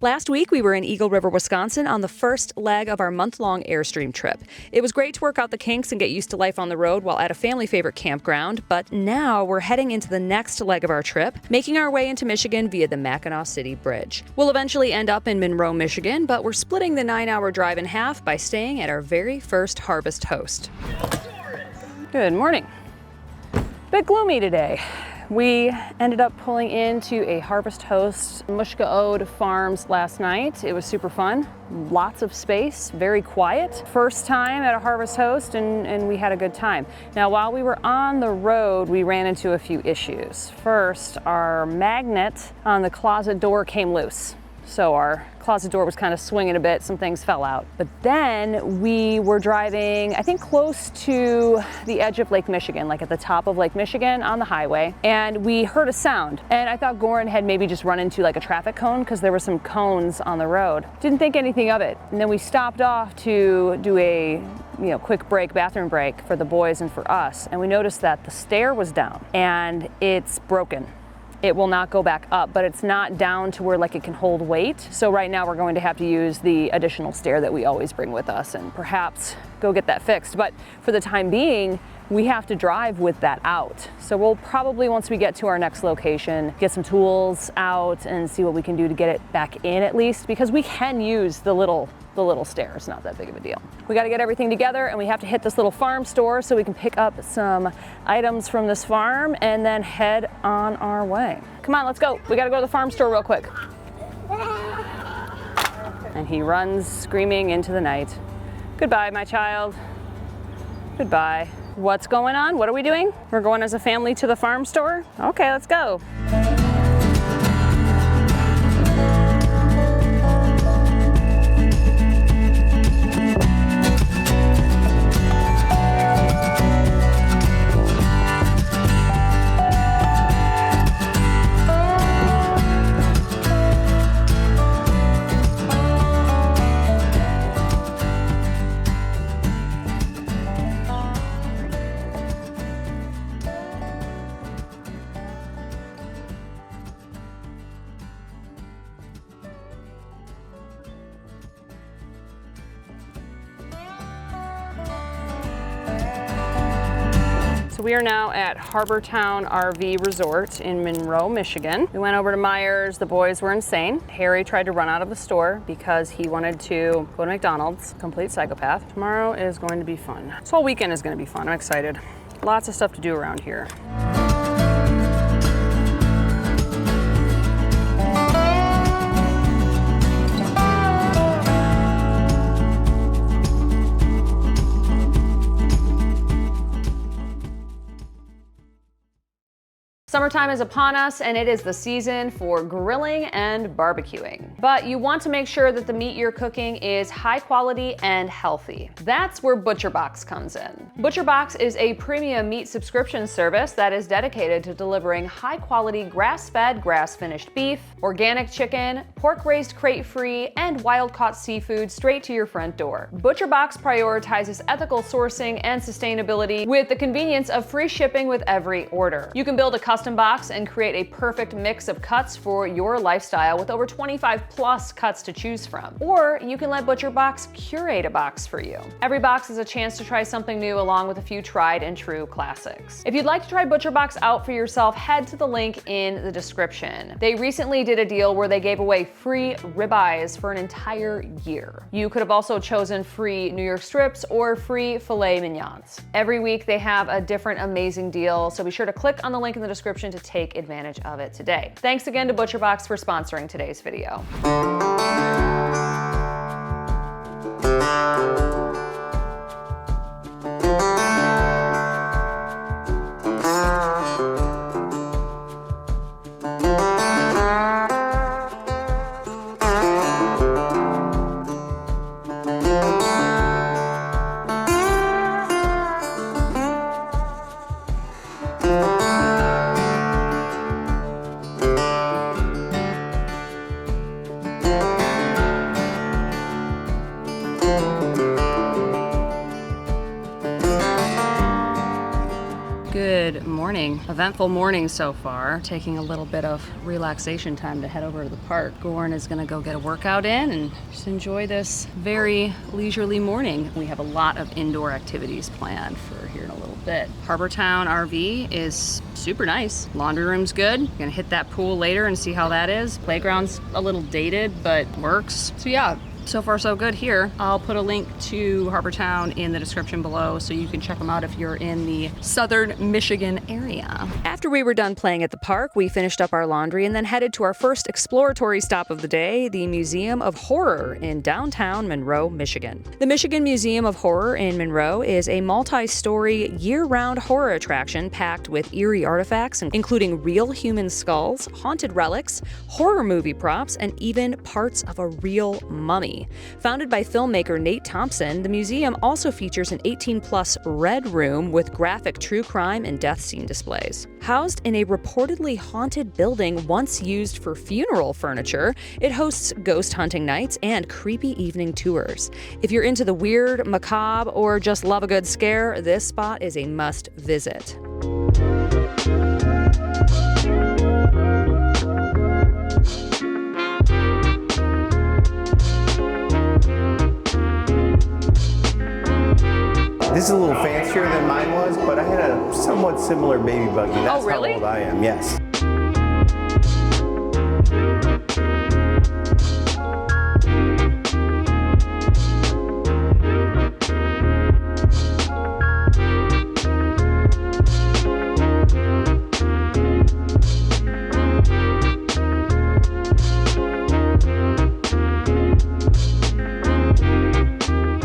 Last week, we were in Eagle River, Wisconsin on the first leg of our month-long Airstream trip. It was great to work out the kinks and get used to life on the road while at a family-favorite campground, but now we're heading into the next leg of our trip, making our way into Michigan via the Mackinac City Bridge. We'll eventually end up in Monroe, Michigan, but we're splitting the 9-hour drive in half by staying at our very first Harvest Host. Good morning. Bit gloomy today. We ended up pulling into a Harvest Host Mushka Farms last night. It was super fun, lots of space, very quiet. First time at a Harvest Host and we had a good time. Now while we were on the road, we ran into a few issues. First, our magnet on the closet door came loose. So our closet door was kind of swinging a bit, some things fell out. But then we were driving, I think close to the edge of Lake Michigan, like at the top of Lake Michigan on the highway, and we heard a sound. And I thought Goran had maybe just run into like a traffic cone because there were some cones on the road. Didn't think anything of it. And then we stopped off to do a quick break, bathroom break for the boys and for us. And we noticed that the stair was down and it's broken. It will not go back up, but it's not down to where like it can hold weight. So right now we're going to have to use the additional stair that we always bring with us and perhaps go get that fixed. But for the time being, we have to drive with that out. So we'll probably, once we get to our next location, get some tools out and see what we can do to get it back in at least, because we can use the little stair. It's not that big of a deal. We got to get everything together and we have to hit this little farm store so we can pick up some items from this farm and then head on our way. Come on, let's go. We got to go to the farm store real quick. And he runs screaming into the night. Goodbye, my child. Goodbye. What's going on? What are we doing? We're going as a family to the farm store? Okay, let's go. So we are now at Harbortown RV Resort in Monroe, Michigan. We went over to Myers. The boys were insane. Harry tried to run out of the store because he wanted to go to McDonald's. Complete psychopath. Tomorrow is going to be fun. This whole weekend is going to be fun. I'm excited. Lots of stuff to do around here. Summertime is upon us and it is the season for grilling and barbecuing. But you want to make sure that the meat you're cooking is high quality and healthy. That's where ButcherBox comes in. ButcherBox is a premium meat subscription service that is dedicated to delivering high quality grass-fed, grass-finished beef, organic chicken, pork-raised crate-free, and wild-caught seafood straight to your front door. ButcherBox prioritizes ethical sourcing and sustainability with the convenience of free shipping with every order. You can build a custom box and create a perfect mix of cuts for your lifestyle with over 25 plus cuts to choose from. Or you can let ButcherBox curate a box for you. Every box is a chance to try something new along with a few tried and true classics. If you'd like to try ButcherBox out for yourself, head to the link in the description. They recently did a deal where they gave away free ribeyes for an entire year. You could have also chosen free New York strips or free filet mignons. Every week they have a different amazing deal, so be sure to click on the link in the description to take advantage of it today. Thanks again to ButcherBox for sponsoring today's video. Good morning. Eventful morning so far. Taking a little bit of relaxation time to head over to the park. Goran is gonna go get a workout in and just enjoy this very leisurely morning. We have a lot of indoor activities planned for here in a little bit. Harbortown RV is super nice. Laundry room's good. Gonna hit that pool later and see how that is. Playground's a little dated, but works. So yeah, so far so good here. I'll put a link to Harbortown in the description below so you can check them out if you're in the southern Michigan area. After we were done playing at the park, we finished up our laundry and then headed to our first exploratory stop of the day, the Museum of Horror in downtown Monroe, Michigan. The Michigan Museum of Horror in Monroe is a multi-story, year-round horror attraction packed with eerie artifacts, including real human skulls, haunted relics, horror movie props, and even parts of a real mummy. Founded by filmmaker Nate Thompson, the museum also features an 18-plus red room with graphic true crime and death scene displays. Housed in a reportedly haunted building once used for funeral furniture, it hosts ghost hunting nights and creepy evening tours. If you're into the weird, macabre, or just love a good scare, this spot is a must visit. This is a little fancier than mine was, but I had a somewhat similar baby buggy. That's really? how old I am, yes.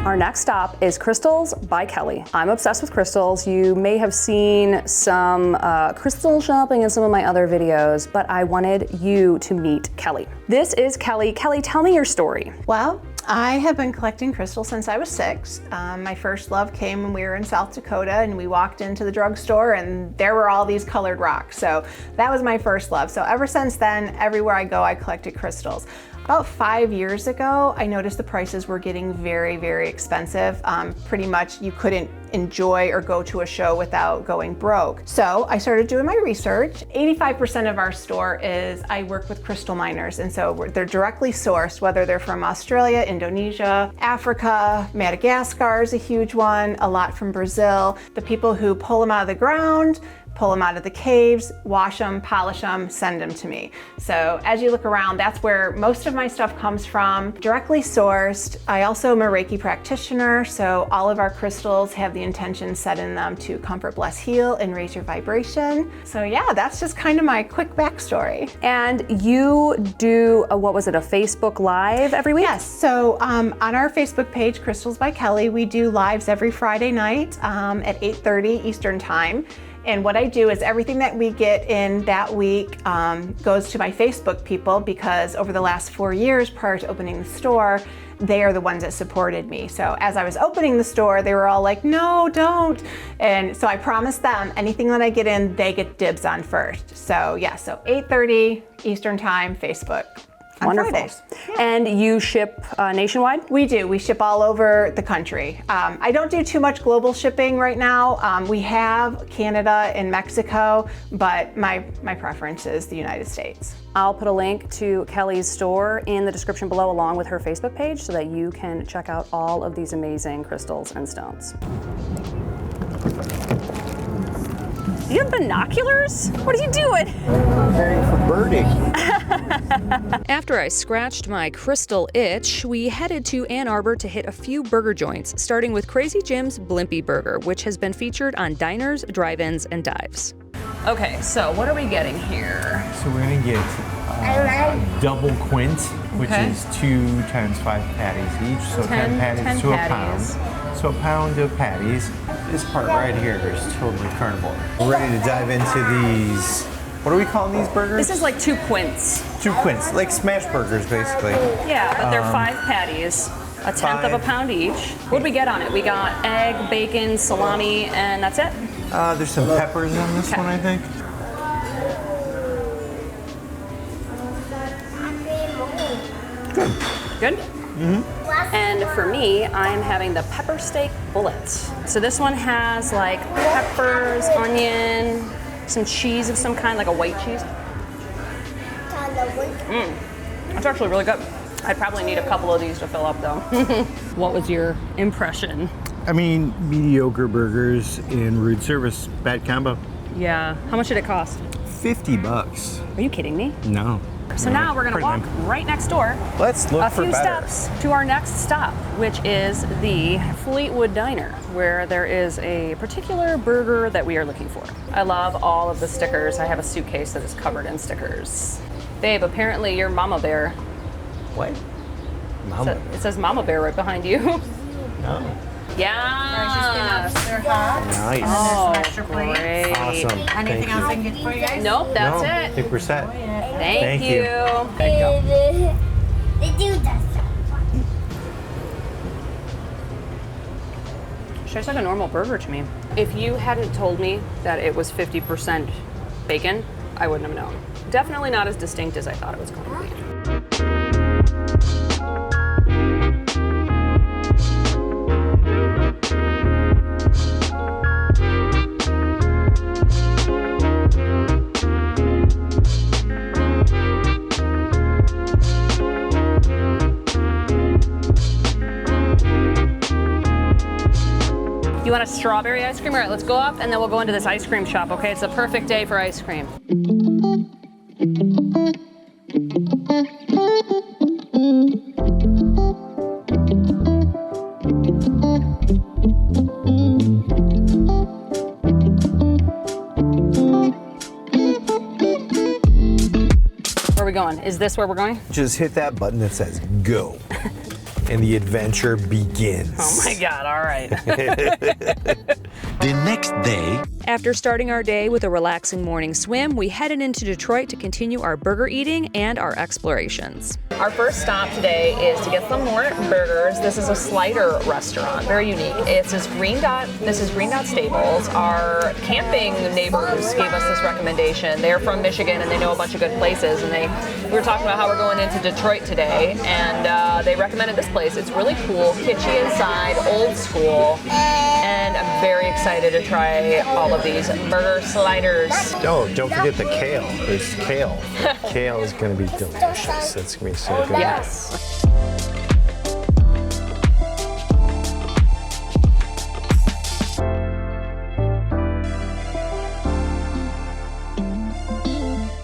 Our next stop is Crystals by Kelly. I'm obsessed with crystals. You may have seen some crystal shopping in some of my other videos, but I wanted you to meet Kelly. This is Kelly. Kelly, tell me your story. Well, I have been collecting crystals since I was 6. My first love came when we were in South Dakota and we walked into the drugstore and there were all these colored rocks. So that was my first love. So ever since then, everywhere I go, I collected crystals. About 5 years ago, I noticed the prices were getting very, very expensive. Pretty much you couldn't enjoy or go to a show without going broke. So I started doing my research. 85% of our store is, I work with crystal miners, and so they're directly sourced, whether they're from Australia, Indonesia, Africa, Madagascar is a huge one, a lot from Brazil. The people who pull them out of the ground, pull them out of the caves, wash them, polish them, send them to me. So as you look around, that's where most of my stuff comes from, directly sourced. I also am a Reiki practitioner, so all of our crystals have the intention set in them to comfort, bless, heal, and raise your vibration. So yeah, that's just kind of my quick backstory. And you do, what was it, a Facebook Live every week? Yes, so on our Facebook page, Crystals by Kelly, we do lives every Friday night at 8:30 Eastern Time. And what I do is everything that we get in that week goes to my Facebook people, because over the last 4 years prior to opening the store, they are the ones that supported me. So as I was opening the store, they were all like, no, don't. And so I promised them anything that I get in, they get dibs on first. So yeah, so 8:30 Eastern Time, Facebook. Wonderful. Fridays. Yeah. And you ship nationwide? We do. We ship all over the country. I don't do too much global shipping right now. We have Canada and Mexico, but my preference is the United States. I'll put a link to Kelly's store in the description below, along with her Facebook page, so that you can check out all of these amazing crystals and stones. You have binoculars? What are you doing? Preparing for birding. After I scratched my crystal itch, we headed to Ann Arbor to hit a few burger joints, starting with Crazy Jim's Blimpie Burger, which has been featured on diners, drive-ins, and dives. Okay, so what are we getting here? So we're gonna get double quint, which is 2 times 5 patties each, so 10 patties to patties. a pound. So a pound of patties. This part right here is totally carnivore. We're ready to dive into these. What are we calling these burgers? This is like 2 quints. 2 quints, like smash burgers, basically. Yeah, but they're 5 patties, a tenth of a pound each. What did we get on it? We got egg, bacon, salami, and that's it? There's some peppers on this one, I think. Good? And for me, I am having the pepper steak bullet. So this one has like peppers, onion, some cheese of some kind, like a white cheese. That's actually really good. I'd probably need a couple of these to fill up though. What was your impression? I mean, mediocre burgers in rude service, bad combo. Yeah. How much did it cost? $50. Are you kidding me? No. So now we're gonna walk right next door. Let's look a for few better. steps to our next stop, which is the Fleetwood Diner, where there is a particular burger that we are looking for. I love all of the stickers. I have a suitcase that is covered in stickers. Babe, apparently you're Mama Bear. What? Mama. It says Mama Bear right behind you. No. Yeah. They're hot. Nice. Oh, There's some extra plates. great. Awesome. Anything Thank else you. I can get for you guys? Nope, that's No, I it. think we're set. Thank you. She tastes like a normal burger to me. If you hadn't told me that it was 50% bacon, I wouldn't have known. Definitely not as distinct as I thought it was going to be. You want a strawberry ice cream? All right, let's go up and then we'll go into this ice cream shop, okay? It's a perfect day for ice cream. Where are we going? Is this where we're going? Just hit that button that says go. And the adventure begins. Oh my God, all right. The next day, After starting our day with a relaxing morning swim, we headed into Detroit to continue our burger eating and our explorations. Our first stop today is to get some more burgers. This is a slider restaurant, very unique. This is Green Dot Stables. Our camping neighbors gave us this recommendation. They're from Michigan and they know a bunch of good places. And we were talking about how we're going into Detroit today, and they recommended this place. It's really cool, kitschy inside, old school, and I'm very excited to try all of these burger sliders. Oh, don't forget the kale. There's kale. Kale is going to be delicious. That's going to be so good. Yes.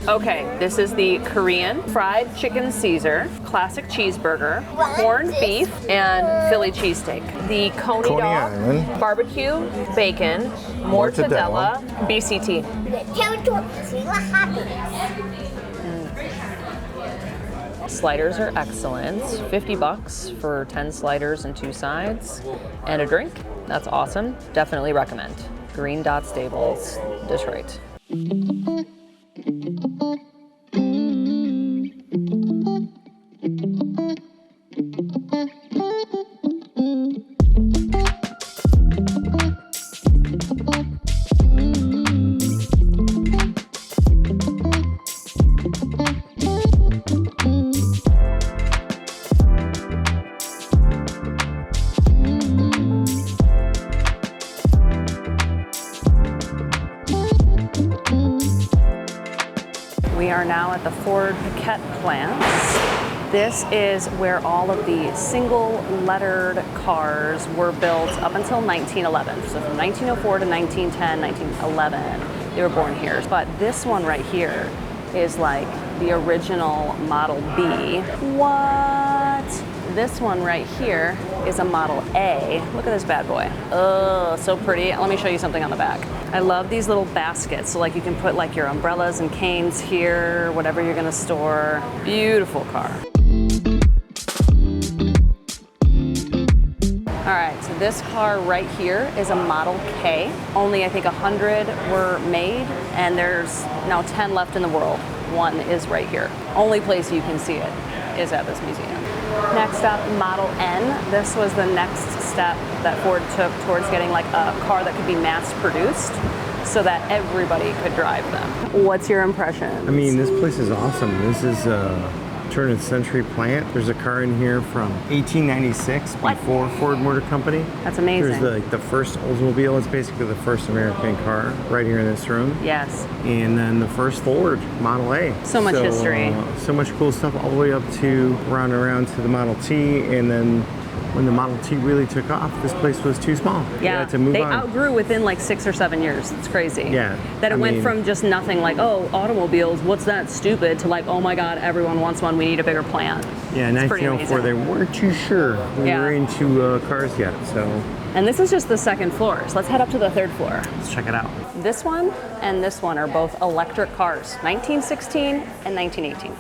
Okay, this is the Korean fried chicken Caesar, classic cheeseburger, corned beef, and Philly cheesesteak. The Coney Coney dog, Island. barbecue, bacon, mortadella, BCT. Sliders are excellent. $50 for 10 sliders and 2 sides, and a drink. That's awesome. Definitely recommend. Green Dot Stables, Detroit. We are now at the Ford Piquette Plant. This is where all of the single lettered cars were built up until 1911. So from 1904 to 1910, 1911, they were born here. But this one right here is like the original Model B. What? This one right here is a Model A. Look at this bad boy. Oh, so pretty. Let me show you something on the back. I love these little baskets. So like you can put like your umbrellas and canes here, whatever you're gonna store. Beautiful car. All right, so this car right here is a Model K. Only I think 100 were made, and there's now 10 left in the world. One is right here. Only place you can see it is at this museum. Next up, Model N. This was the next step that Ford took towards getting like a car that could be mass produced so that everybody could drive them. What's your impression? I mean, this place is awesome. This is turn of the century plant. There's a car in here from 1896 before Ford Motor Company. That's amazing. There's the first Oldsmobile. It's basically the first American car right here in this room. Yes. And then the first Ford Model A. So much history. So much cool stuff all the way up to around to the Model T, and then when the Model T really took off, this place was too small. Yeah, to move they on. outgrew within like 6 or 7 years. It's crazy. Yeah. That it went from just nothing like, oh, automobiles, what's that stupid, to like, oh my God, everyone wants one, we need a bigger plant. Yeah, in It's pretty 1904, they weren't too sure we were into cars yet, so. And this is just the second floor, so let's head up to the third floor. Let's check it out. This one and this one are both electric cars, 1916 and 1918.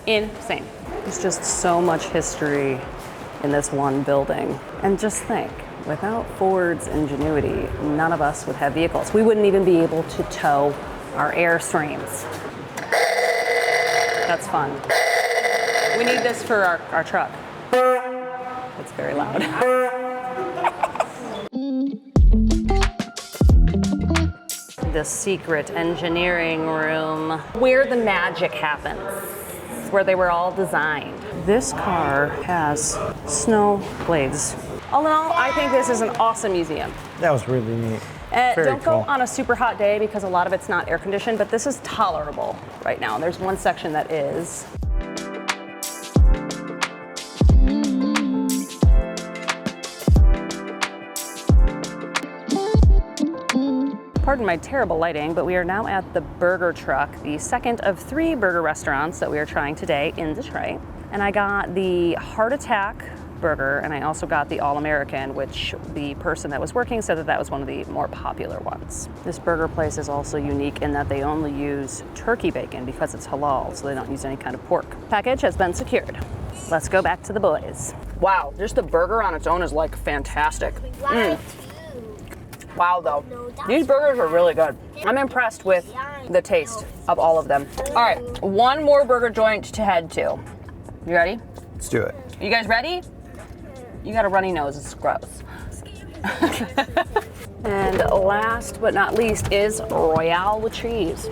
Insane. There's just so much history in this one building. And just think, without Ford's ingenuity, none of us would have vehicles. We wouldn't even be able to tow our Airstreams. That's fun. We need this for our truck. It's very loud. The secret engineering room, where the magic happens, where they were all designed. This car has snow blades. All in all, I think this is an awesome museum. That was really neat. Don't cool. go on a super hot day because a lot of it's not air conditioned, but this is tolerable right now. There's one section that is. Pardon my terrible lighting, but we are now at the Burger Truck, the second of 3 burger restaurants that we are trying today in Detroit. And I got the Heart Attack burger, and I also got the All-American, which the person that was working said that was one of the more popular ones. This burger place is also unique in that they only use turkey bacon because it's halal, so they don't use any kind of pork. Package has been secured. Let's go back to the boys. Wow, just the burger on its own is like fantastic. Wow, though. These burgers are really good. I'm impressed with the taste of all of them. All right, one more burger joint to head to. You ready? Let's do it. You guys ready? You got a runny nose, it's gross. And last but not least is Royale with cheese.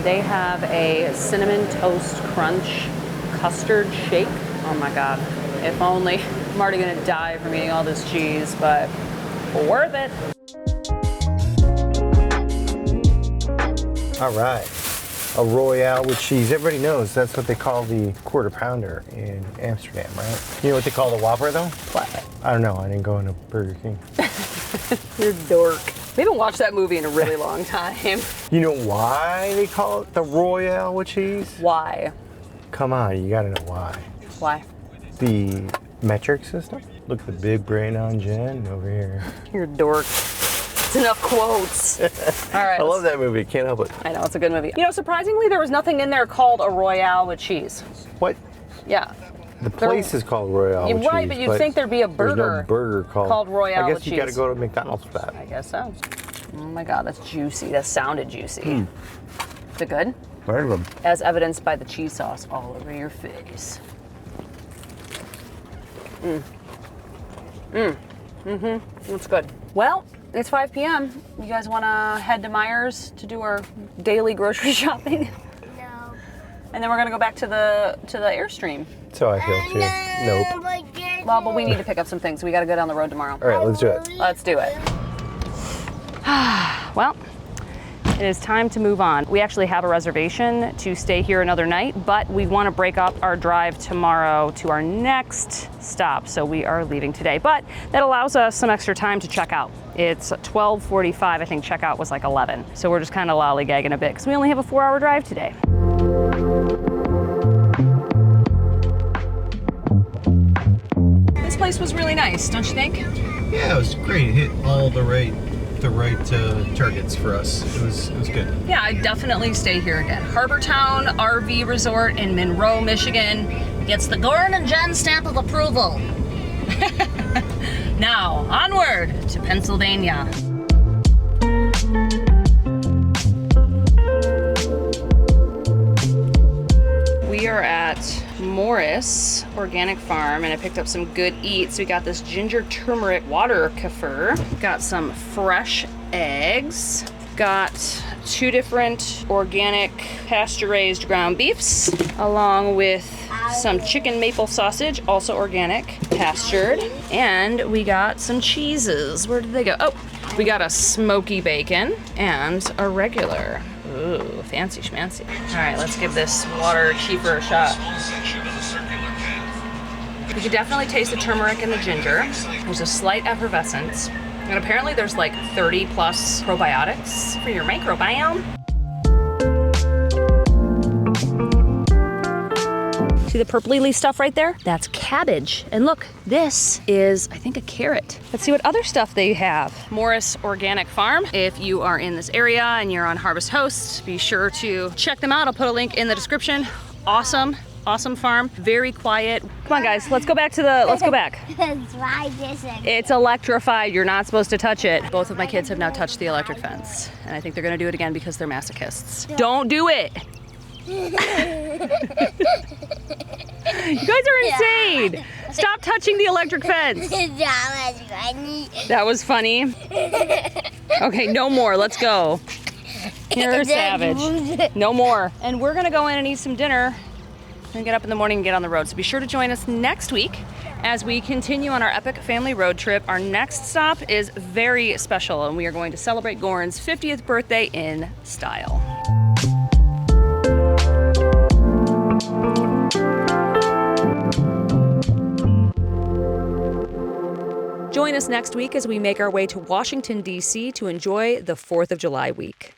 They have a cinnamon toast crunch custard shake. Oh my God, if only. I'm already gonna die from eating all this cheese, but worth it. All right, a Royale with cheese. Everybody knows that's what they call the quarter pounder in Amsterdam, right? You know what they call the Whopper though? What? I don't know, I didn't go into Burger King. You're a dork. We haven't watched that movie in a really long time. You know why they call it the Royale with cheese? Why? Come on, you gotta know why. Why? The metric system? Look at the big brain on Jen over here. You're a dork. It's enough quotes. All right. I love that movie, can't help it. I know, it's a good movie. You know, surprisingly, there was nothing in there called a Royale with cheese. What? Yeah. The place is called Royale with Right, cheese, but you'd think there'd be a burger. There's no burger called Royale I with guess you cheese. gotta go to McDonald's for that. I guess so. Oh my God, that's juicy. That sounded juicy. Is it good? Very good. As evidenced by the cheese sauce all over your face. That's good. Well, it's 5 p.m. You guys want to head to Myers to do our daily grocery shopping? No. And then we're gonna go back to the Airstream. So I feel too. Nope. Well, but we need to pick up some things. We got to go down the road tomorrow. All right, let's do it. Let's do it. Well, it is time to move on. We actually have a reservation to stay here another night, but we want to break up our drive tomorrow to our next stop, so we are leaving today. But that allows us some extra time to check out. It's 12:45, I think checkout was like 11. So we're just kind of lollygagging a bit because we only have a 4-hour drive today. This place was really nice, don't you think? Yeah, it was great. It hit all the right targets for us. It was good. Yeah, I'd definitely stay here again. Harbortown RV Resort in Monroe, Michigan gets the Goran and Jen stamp of approval. Now, onward to Pennsylvania. We are at Morris Organic Farm, and I picked up some good eats. We got this ginger turmeric water kefir. Got some fresh eggs. Got 2 different organic pasture-raised ground beefs, along with some chicken maple sausage, also organic, pastured. And we got some cheeses. Where did they go? Oh, we got a smoky bacon and a regular. Ooh, fancy schmancy. All right, let's give this water kefir a shot. You can definitely taste the turmeric and the ginger. There's a slight effervescence. And apparently there's like 30 plus probiotics for your microbiome. See the purpley leaf stuff right there? That's cabbage. And look, this is, I think, a carrot. Let's see what other stuff they have. Morris Organic Farm. If you are in this area and you're on Harvest Host, be sure to check them out. I'll put a link in the description. Awesome farm, very quiet. Come on guys, let's go back. It's electrified, you're not supposed to touch it. Both of my kids have now touched the electric fence, and I think they're gonna do it again because they're masochists. Don't do it! You guys are insane! Stop touching the electric fence! That was funny. Okay, no more, let's go. You're a savage. No more. And we're gonna go in and eat some dinner and get up in the morning and get on the road. So be sure to join us next week as we continue on our epic family road trip. Our next stop is very special, and we are going to celebrate Goran's 50th birthday in style. Join us next week as we make our way to Washington, D.C. to enjoy the 4th of July week.